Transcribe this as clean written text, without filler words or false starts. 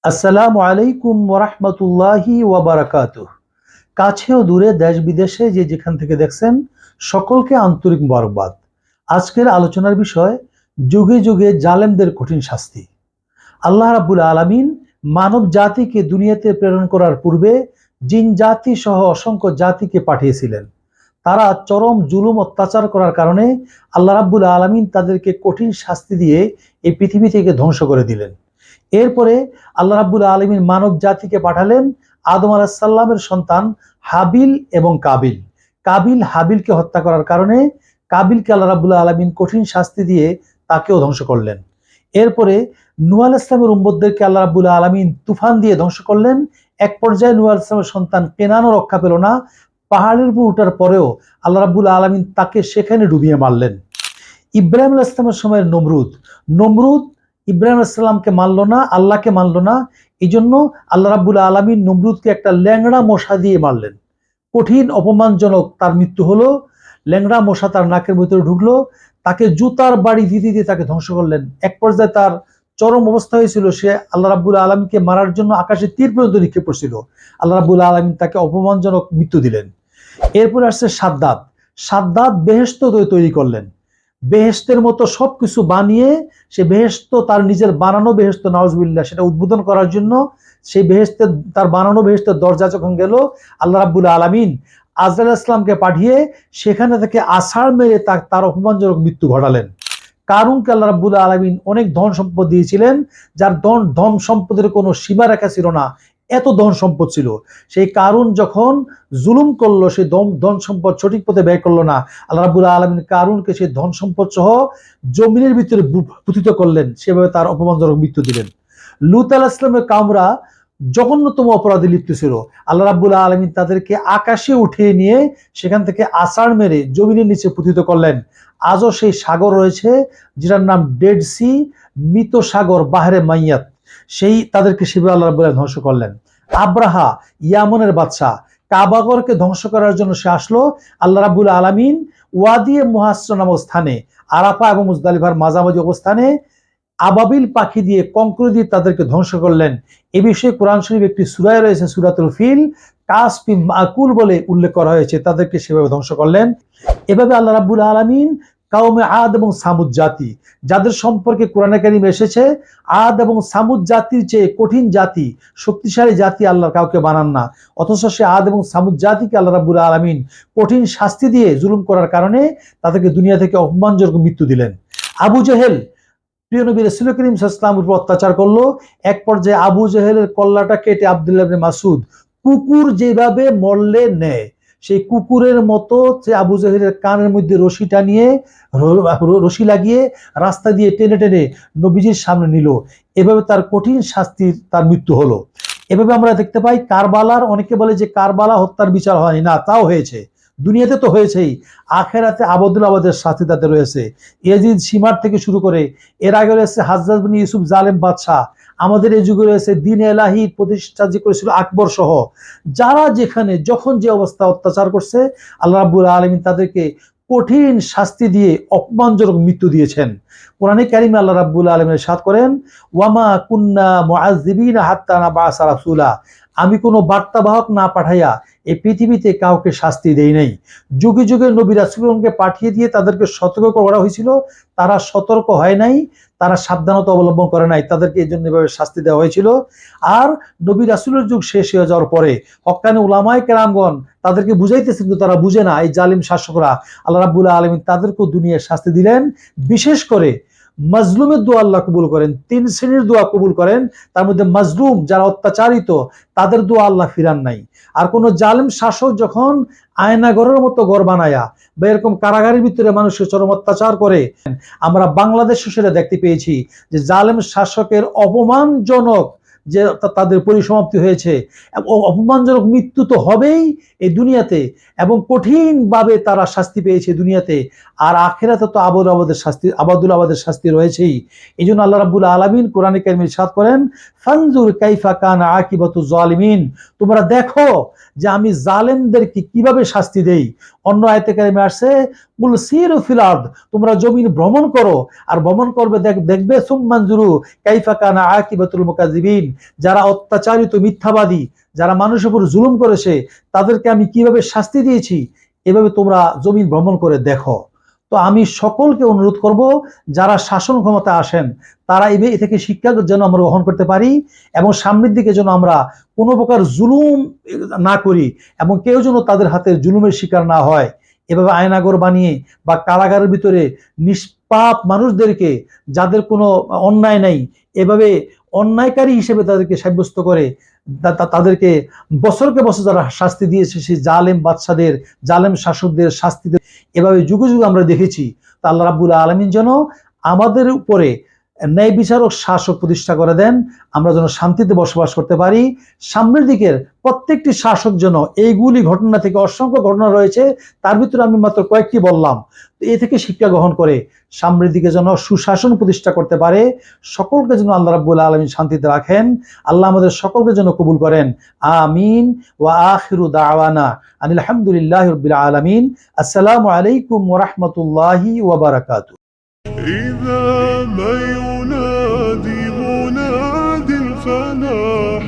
আসসালামু আলাইকুম ওরহমতুল্লাহি ওয়াবারাকাতুহ। কাছে ও দূরে দেশ বিদেশে যে যেখান থেকে দেখছেন সকলকে আন্তরিক মোবারকবাদ। আজকের আলোচনার বিষয় যুগে যুগে জালেমদের কঠিন শাস্তি। আল্লাহ রাব্বুল আলামিন মানব জাতিকে দুনিয়াতে প্রেরণ করার পূর্বে জিন জাতি সহ অসংখ্য জাতিকে পাঠিয়েছিলেন। তারা চরম জুলুম অত্যাচার করার কারণে আল্লাহ রাব্বুল আলামিন তাদেরকে কঠিন শাস্তি দিয়ে এই পৃথিবী থেকে ধ্বংস করে দিলেন। এরপরে আল্লাহ রাব্বুল আলামিন মানব জাতিকে পাঠালেন আদম আলাইহিস সালামের সন্তান হাবিল এবং কাবিল। কাবিল হাবিলকে হত্যা করার কারণে কাবিলকে আল্লাহ রাব্বুল আলামিন কঠিন শাস্তি দিয়ে তাকেও ধ্বংস করলেন। এরপরে নূহ আলাইহিস সালামের উম্মতদেরকে আল্লাহ রাব্বুল আলামিন তুফান দিয়ে ধ্বংস করলেন। এক পর্যায়ে নূহ আলাইহিস সালামের সন্তান কেনানও রক্ষা পেল না। পাহাড়ের উপর ওঠার পরেও আল্লাহ রাব্বুল আলামিন তাকে সেখানে ডুবিয়ে মারলেন। ইব্রাহিম আলাইহিস সালামের সময়ের নমরুদ নমরুদ ইব্রাহিম আলাইহিস সালামকে মানল না, আল্লাহকে মানল না। এই জন্য আল্লাহ রাব্বুল আলামিন নমরুদকে একটা ল্যাংড়া মশা দিয়ে মারলেন। কঠিন অপমানজনক তার মৃত্যু হলো। ল্যাংড়া মশা তার নাকের ভিতরে ঢুকলো, তাকে জুতার বাড়ি দিতে দিয়ে তাকে ধ্বংস করলেন। এক পর্যায়ে তার চরম অবস্থা হয়েছিল, সে আল্লাহ রাব্বুল আলামিনকে মারার জন্য আকাশে তীর পর্যন্ত নিক্ষেপ করছিল। আল্লাহ রাব্বুল আলামিন তাকে অপমানজনক মৃত্যু দিলেন। এরপরে আসছে সাদ্দাত। সাদ্দাত বেহেশত তৈরি করলেন। বেহেশতের মতো সবকিছু বানিয়ে সে বেহেশত, তার নিজের বানানো বেহেশত, নাউজুবিল্লাহ, সেটা উদ্বোধন করার জন্য সেই বেহেশতের, তার বানানো বেহেশতের দরজা যখন গেল, আল্লাহ রাব্বুল আলামিন আজরাইল ইসলামকে পাঠিয়ে সেখানে থেকে আছাড় মেরে তার অপমানজনক মৃত্যু ঘটালেন। কারুনকে আল্লাহ রাব্বুল আলামিন অনেক ধন সম্পদ দিয়েছিলেন, যার ধন সম্পদের কোনো সীমা রেখা ছিল না, এত ধন সম্পদ ছিল। সেই কারুন যখন জুলুম করলো, সেই ধন সম্পদ সঠিক পথে ব্যয় করলো না, আল্লাহ রাব্বুল আলামিন কারুনকে সেই ধন সম্পদ সহ জমিনের ভিতরে পুতিত করলেন। সেভাবে তার অপমানজনক মৃত্যু দিলেন। লূত আলাইহিস সালামের কাওমরা জঘন্যতম অপরাধে লিপ্ত ছিল। আল্লাহ রাব্বুল আলামিন তাদেরকে আকাশে উঠিয়ে নিয়ে সেখান থেকে আছাড় মেরে জমিনের নিচে পুতিত করলেন। আজও সেই সাগর রয়েছে যেটার নাম ডেড সি, মৃত সাগর, বাহরে মাইয়াত। সেই তাদেরকে সেভাবে আল্লাহ রাব্বুল আলামিন ধ্বংস করলেন। আব্রাহা, ইয়ামনের বাদশা, কাবাগরকে ধ্বংস করার জন্য সে আসলো। আল্লাহ রাব্বুল আলামিন ওয়াদিয়ে মুহাসসর নামক স্থানে, আরাফা এবং মুজদালিফার মাঝামাঝি অবস্থানে আবাবিল পাখি দিয়ে, কঙ্কর দিয়ে তাদেরকে ধ্বংস করলেন। এ বিষয়ে কোরআন শরীফ একটি সূরা রয়েছে, সূরাতুল ফিল, কাসপি মাকুল বলে উল্লেখ করা হয়েছে। তাদেরকে সেভাবে ধ্বংস করলেন। এভাবে আল্লাহ রাব্বুল আলামিন কাউমে আদ এবং সামুদ জাতি, যাদের সম্পর্কে কোরআনে কারীম এসেছে, আদ এবং সামুদ জাতির চেয়ে কঠিন জাতি, শক্তিশালী জাতি আল্লাহ কাউকে বানান না। অথচ সে আদ এবং সামুদ জাতিকে আল্লাহ রাব্বুল আলামিন কঠিন শাস্তি দিয়ে জুলুম করার কারণে তাদেরকে দুনিয়া থেকে অপমানজনক মৃত্যু দিলেন। আবু জেহেল প্রিয় নবী রাসূল করিম সাল্লাল্লাহু আলাইহি ওয়াসাল্লামের উপর অত্যাচার করলো। এক পর্যায়ে আবু জেহেলের কল্লাটা কেটে আব্দুল্লাহ ইবনে মাসউদ, কুকুর যেভাবে মরলে নেয়, সেই কুকুরের মতো সে আবু জেহেলের কানের মধ্যে রশি লাগিয়ে রাস্তা দিয়ে টেনে টেনে নবীজির সামনে নিল। এভাবে তার কঠিন শাস্তির তার মৃত্যু হলো। এভাবে আমরা দেখতে পাই কারবালার, অনেকে বলে যে কারবালা হত্যার বিচার হয়নি, না, তাও হয়েছে। দুনিয়াতে তো হয়েছেই, আখেরাতে আবদুল আবাদের সাথে তাতে রয়েছে। ইয়াজিদ সীমার থেকে শুরু করে এর আগে রয়েছে হাজ্জাজ বিন ইউসুফ জালেম বাদশাহ। আমাদের এই যুগে রয়েছে দ্বীন এলাহি প্রতিষ্ঠা যে করেছিল আকবর সহ। যারা যেখানে যখন যে অবস্থা অত্যাচার করছে, আল্লাহ রাব্বুল আলামিন তাদেরকে কঠিন শাস্তি দিয়ে অপমানজনক মৃত্যু দিয়েছেন। কোরআনে কারিমে আল্লাহ রাব্বুল আলামিন ইরশাদ করেন, ওয়ামা কুন্না মুআযযিবিনা হাত্তা নাবআসা রাসূলা, আমি কোনো বার্তাবাহক না পাঠাইয়া এই পৃথিবীতে কাউকে শাস্তি দেই নাই। যুগে যুগে নবী রাসূলকে পাঠিয়ে দিয়ে তাদেরকে সতর্ক করা হয়েছিল, তারা সতর্ক হয় নাই, তারা সাবধানতা অবলম্বন করে নাই, তাদেরকে এই জন্য এভাবে শাস্তি দেওয়া হয়েছিল। আর নবী রাসূলের যুগ শেষ হয়ে যাওয়ার পরে হক্কানি উলামায়ে কেরামগণ তাদেরকে বুঝাইতেছে, কিন্তু তারা বুঝে না। এই জালিম শাসকরা, আল্লাহ রাব্বুল আলামিন তাদেরকেও দুনিয়ার শাস্তি দিলেন। বিশেষ করে মাজলুমের দোয়া আল্লাহ কবুল করেন। 3 শ্রেণীর দোয়া কবুল করেন, তার মধ্যে মাজলুম, যারা অত্যাচারিত, তাদের দোয়া আল্লাহ ফিরান নাই। আর কোন জালিম শাসক যখন আয়নাঘরের মতো ঘর বানায়া বা এরকম কারাগারের ভিতরে মানুষের চরম অত্যাচার করে, আমরা বাংলাদেশে সেটা দেখতে পেয়েছি যে জালিম শাসকের অপমানজনক যে তাদের পরিসমাপ্তি হয়েছে, অপমানজনক মৃত্যু তো হবেই এই দুনিয়াতে, এবং কঠিনভাবে তারা শাস্তি পেয়েছে দুনিয়াতে। আর আখিরাতে তো আবাদুল আবাদের শাস্তি রয়েছেই। এই জন্য আল্লাহ রাব্বুল আলামিন কোরআনে কারিমে ইরশাদ করেন, ফানজুর কাইফা কানা আকিবাতু যালিমিন, তোমরা দেখো যে আমি জালেমদেরকে কিভাবে শাস্তি দেই। অন্য আয়াতে কারিমে আসছে, কুল সিরু ফিল আরদ, তোমরা জমিন ভ্রমণ করো, আর ভ্রমণ করবে দেখবে সুম্মানজুরু কাইফা কানা আকিবাতুল মুকাজ্জিবিন, যারা অত্যাচারিত মিথ্যাবাদী, যারা মানুষের উপর জুলুম করেছে, তাদেরকে আমি কিভাবে শাস্তি দিয়েছি, এভাবে তোমরা জমিন ভ্রমণ করে দেখো। তো আমি সকলকে অনুরোধ করব, যারা শাসন ক্ষমতা আসেন তারা এ থেকে শিক্ষা যেন আমরা গ্রহণ করতে পারি, এবং সামনের দিকে যেন আমরা কোনো প্রকার জুলুম না করি, এবং কেউ যেন তাদের হাতে জুলুমের শিকার না হয়। এভাবে আয়নাগর বানিয়ে বা কারাগারের ভিতরে নিষ্পাপ মানুষদেরকে, যাদের কোনো অন্যায় নাই, এভাবে অন্যায়কারী হিসেবে তাদেরকে সাব্যস্ত করে তাদেরকে বছরকে বছর যারা শাস্তি দিয়েছে, সেই জালেম বাদশাদের, জালেম শাসকদের শাস্তি এভাবে যুগে যুগে আমরা দেখেছি। তা আল্লাহ রাব্বুল আলামিন যেন আমাদের উপরে ন্যায় বিচারক শাসক প্রতিষ্ঠা করে দেন, আমরা যেন শান্তিতে বসবাস করতে পারি। সামনের দিকের প্রত্যেকটি শাসক যেন এইগুলি ঘটনা থেকে, অসংখ্য ঘটনা রয়েছে, তার ভিতরে আমি মাত্র কয়েকটি বললাম, এ থেকে শিক্ষা গ্রহণ করে সামনের দিকে যেন সুশাসন প্রতিষ্ঠা করতে পারে। সকলকে যেন আল্লাহ রাব্বুল আলামিন শান্তিতে রাখেন। আল্লাহ আমাদের সকলকে যেন কবুল করেন। আমিন। ওয়া আখিরু দাওয়ানা আনিল হামদুলিল্লাহি রাব্বিল আলামিন। আসসালামু আলাইকুম ওয়া রাহমাতুল্লাহি ওয়া বারাকাতুহু। إذا ما ينادي منادي الفلاح